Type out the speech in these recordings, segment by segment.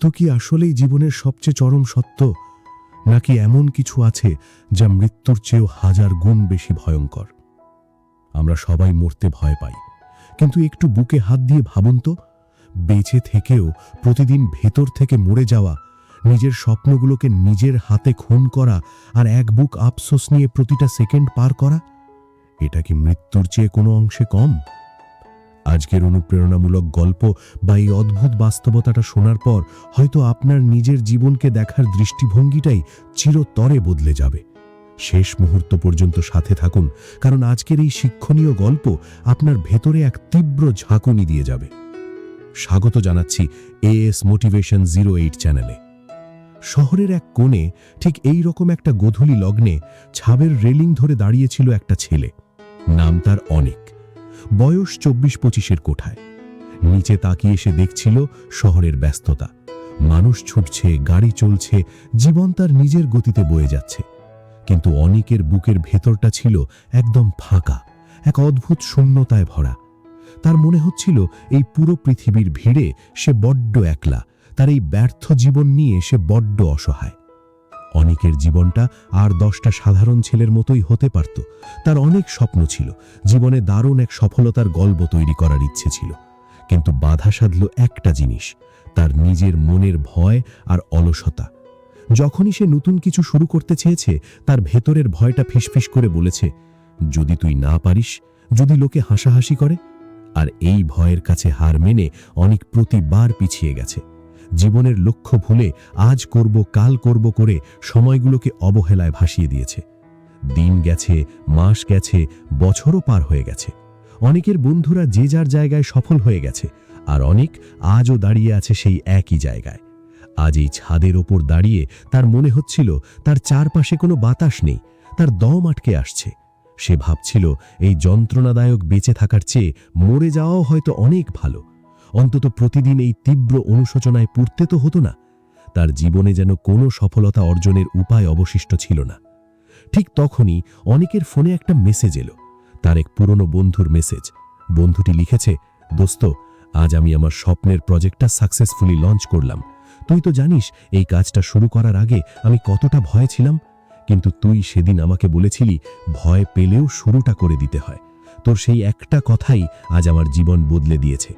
মৃত্যু কি আসলেই জীবনের সবচেয়ে চরম সত্য, নাকি এমন কিছু আছে যা মৃত্যুর চেয়েও হাজার গুণ বেশি ভয়ঙ্কর? আমরা সবাই মরতে ভয় পাই, কিন্তু একটু বুকে হাত দিয়ে ভাবুন তো, বেঁচে থেকেও প্রতিদিন ভেতর থেকে মরে যাওয়া, নিজের স্বপ্নগুলোকে নিজের হাতে খুন করা আর এক বুক আফসোস নিয়ে প্রতিটা সেকেন্ড পার করা, এটা কি মৃত্যুর চেয়ে কোনো অংশে কম? আজকের অনুপ্রেরণামূলক গল্প বা এই অদ্ভুত বাস্তবতাটা শোনার পর হয়তো আপনার নিজের জীবনকে দেখার দৃষ্টিভঙ্গিটাই চিরতরে বদলে যাবে। শেষ মুহূর্ত পর্যন্ত সাথে থাকুন, কারণ আজকের এই শিক্ষণীয় গল্প আপনার ভেতরে এক তীব্র ঝাঁকুনি দিয়ে যাবে। স্বাগত জানাচ্ছি এএস মোটিভেশন 08 চ্যানেলে। শহরের এক কোণে ঠিক এই রকম একটা গোধূলি লগ্নে ছাদের রেলিং ধরে দাঁড়িয়েছিল একটা ছেলে। নাম তার অনেক, বয়স 24-25-এর কোঠায়। নিচে তাকিয়ে সে দেখছিল শহরের ব্যস্ততা, মানুষ ছুটছে, গাড়ি চলছে, জীবন তার নিজের গতিতে বয়ে যাচ্ছে। কিন্তু অনেকের বুকের ভেতরটা ছিল একদম ফাঁকা, এক অদ্ভুত শূন্যতায় ভরা। তার মনে হচ্ছিল এই পুরো পৃথিবীর ভিড়ে সে বড্ড একলা, তার এই ব্যর্থ জীবন নিয়ে সে বড্ড অসহায়। অনেকের জীবনটা আর 10টা সাধারণ ছেলের মতোই হতে পারত। তার অনেক স্বপ্ন ছিল, জীবনে দারুণ এক সফলতার গল্প তৈরি করার ইচ্ছে ছিল, কিন্তু বাধা সাধল একটা জিনিস, তার নিজের মনের ভয় আর অলসতা। যখনই সে নতুন কিছু শুরু করতে চেয়েছে, তার ভেতরের ভয়টা ফিসফিস করে বলেছে, যদি তুই না পারিস, যদি লোকে হাসাহাসি করে। আর এই ভয়ের কাছে হার মেনে অনেক প্রতিবার পিছিয়ে গেছে। জীবনের লক্ষ্য ভুলে আজ করব কাল করব করে সময়গুলোকে অবহেলায় ভাসিয়ে দিয়েছে। দিন গেছে, মাস গেছে, বছরও পার হয়ে গেছে। অনেকের বন্ধুরা যে যার জায়গায় সফল হয়ে গেছে, আর অনেক আজও দাঁড়িয়ে আছে সেই একই জায়গায়। আজ এই ছাদের ওপর দাঁড়িয়ে তার মনে হচ্ছিল তার চারপাশে কোনো বাতাস নেই, তার দম আটকে আসছে। সে ভাবছিল এই যন্ত্রণাদায়ক বেঁচে থাকার চেয়ে মরে যাওয়াও হয়তো অনেক ভালো। অন্তত প্রতিদিন এই তীব্র অনুশোচনায় পুড়তে তো হতো না। তার জীবনে যেন কোনো সফলতা অর্জনের উপায় অবশিষ্ট ছিল না। ঠিক তখনই অনেকের ফোনে একটা মেসেজ এলো, তার এক পুরনো বন্ধুর মেসেজ। বন্ধুটি লিখেছে, দোস্ত, আজ আমি আমার স্বপ্নের প্রজেক্টটা সাকসেসফুলি লঞ্চ করলাম। তুই তো জানিস এই কাজটা শুরু করার আগে আমি কতটা ভয়ে ছিলাম, কিন্তু তুই সেদিন আমাকে বলেছিলি ভয় পেলেও শুরুটা করে দিতে হয়। তোর সেই একটা কথাই আজ আমার জীবন বদলে দিয়েছে।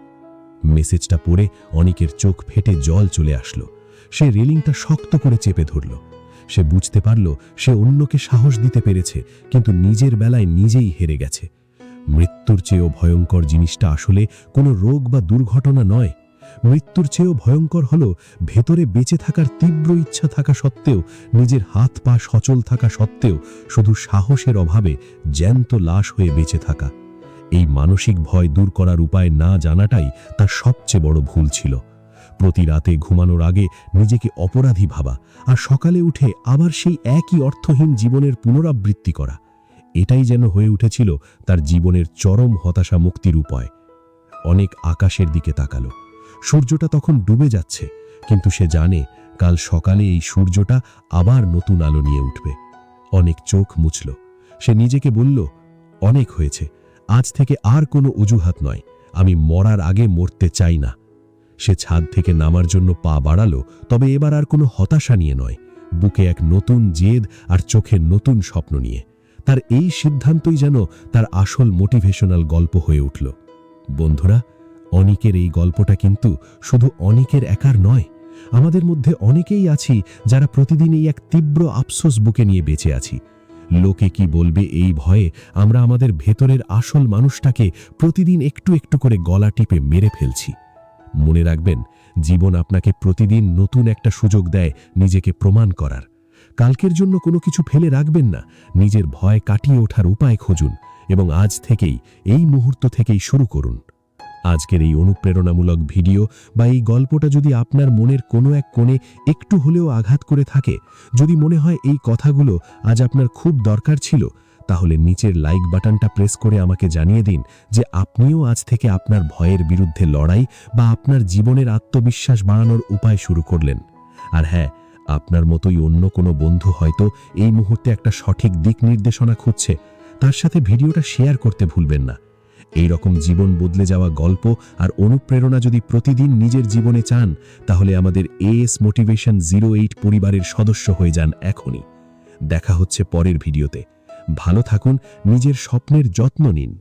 মেসেজটা পড়ে অনেকের চোখ ফেটে জল চলে আসলো। সে রেলিংটা শক্ত করে চেপে ধরল। সে বুঝতে পারল সে অন্যকে সাহস দিতে পেরেছে, কিন্তু নিজের বেলায় নিজেই হেরে গেছে। মৃত্যুর চেয়েও ভয়ঙ্কর জিনিসটা আসলে কোনো রোগ বা দুর্ঘটনা নয়। মৃত্যুর চেয়েও ভয়ঙ্কর হলো ভেতরে বেঁচে থাকার তীব্র ইচ্ছা থাকা সত্ত্বেও, নিজের হাত পা সচল থাকা সত্ত্বেও শুধু সাহসের অভাবে জ্যান্ত লাশ হয়ে বেঁচে থাকা। এই মানসিক ভয় দূর করার উপায় না জানাটাই তার সবচেয়ে বড় ভুল ছিল। প্রতি রাতে ঘুমানোর আগে নিজেকে অপরাধী ভাবা, আর সকালে উঠে আবার সেই একই অর্থহীন জীবনের পুনরাবৃত্তি করা, এটাই যেন হয়ে উঠেছিল তার জীবনের চরম হতাশা মুক্তির উপায়। অনেক আকাশের দিকে তাকালো। সূর্যটা তখন ডুবে যাচ্ছে, কিন্তু সে জানে কাল সকালে এই সূর্যটা আবার নতুন আলো নিয়ে উঠবে। অনেক চোখ মুছল। সে নিজেকে বলল, অনেক হয়েছে, আজ থেকে আর কোনো অজুহাত নয়, আমি মরার আগে মরতে চাই না। সে ছাদ থেকে নামার জন্য পা বাড়ালো, তবে এবার আর কোনো হতাশা নিয়ে নয়, বুকে এক নতুন জেদ আর চোখে নতুন স্বপ্ন নিয়ে। তার এই সিদ্ধান্তই যেন তার আসল মোটিভেশনাল গল্প হয়ে উঠল। বন্ধুরা, অনেকের এই গল্পটা কিন্তু শুধু অনেকের একার নয়। আমাদের মধ্যে অনেকেই আছি যারা প্রতিদিন এই এক তীব্র আফসোস বুকে নিয়ে বেঁচে আছি। লোকে কি বলবে এই ভয়ে আমরা আমাদের ভেতরের আসল মানুষটাকে প্রতিদিন একটু একটু করে গলা টিপে মেরে ফেলছি। মনে রাখবেন, জীবন আপনাকে প্রতিদিন নতুন একটা সুযোগ দেয় নিজেকে প্রমাণ করার। কালকের জন্য কোনো কিছু ফেলে রাখবেন না, নিজের ভয় কাটিয়ে ওঠার উপায় খুঁজুন এবং আজ থেকেই, এই মুহূর্ত থেকেই শুরু করুন। আজকের এই অনুপ্রেরণামূলক ভিডিও বা এই গল্পটা যদি আপনার মনের কোনো এক কোণে একটু হলেও আঘাত করে থাকে, যদি মনে হয় এই কথাগুলো আজ আপনার খুব দরকার ছিল, তাহলে নিচের লাইক বাটনটা প্রেস করে আমাকে জানিয়ে দিন যে আপনিও আজ থেকে আপনার ভয়ের বিরুদ্ধে লড়াই বা আপনার জীবনের আত্মবিশ্বাস বাড়ানোর উপায় শুরু করলেন। আর হ্যাঁ, আপনার মতোই অন্য কোনো বন্ধু হয়তো এই মুহূর্তে একটা সঠিক দিক নির্দেশনা খুঁজছে, তার সাথে ভিডিওটা শেয়ার করতে ভুলবেন না। এই রকম জীবন বদলে যাওয়া গল্প আর অনুপ্রেরণা যদি প্রতিদিন নিজের জীবনে চান, তাহলে আমাদের এএস মোটিভেশন 08 পরিবারের সদস্য হয়ে যান এখনই। দেখা হচ্ছে পরের ভিডিওতে। ভালো থাকুন, নিজের স্বপ্নের যত্ন নিন।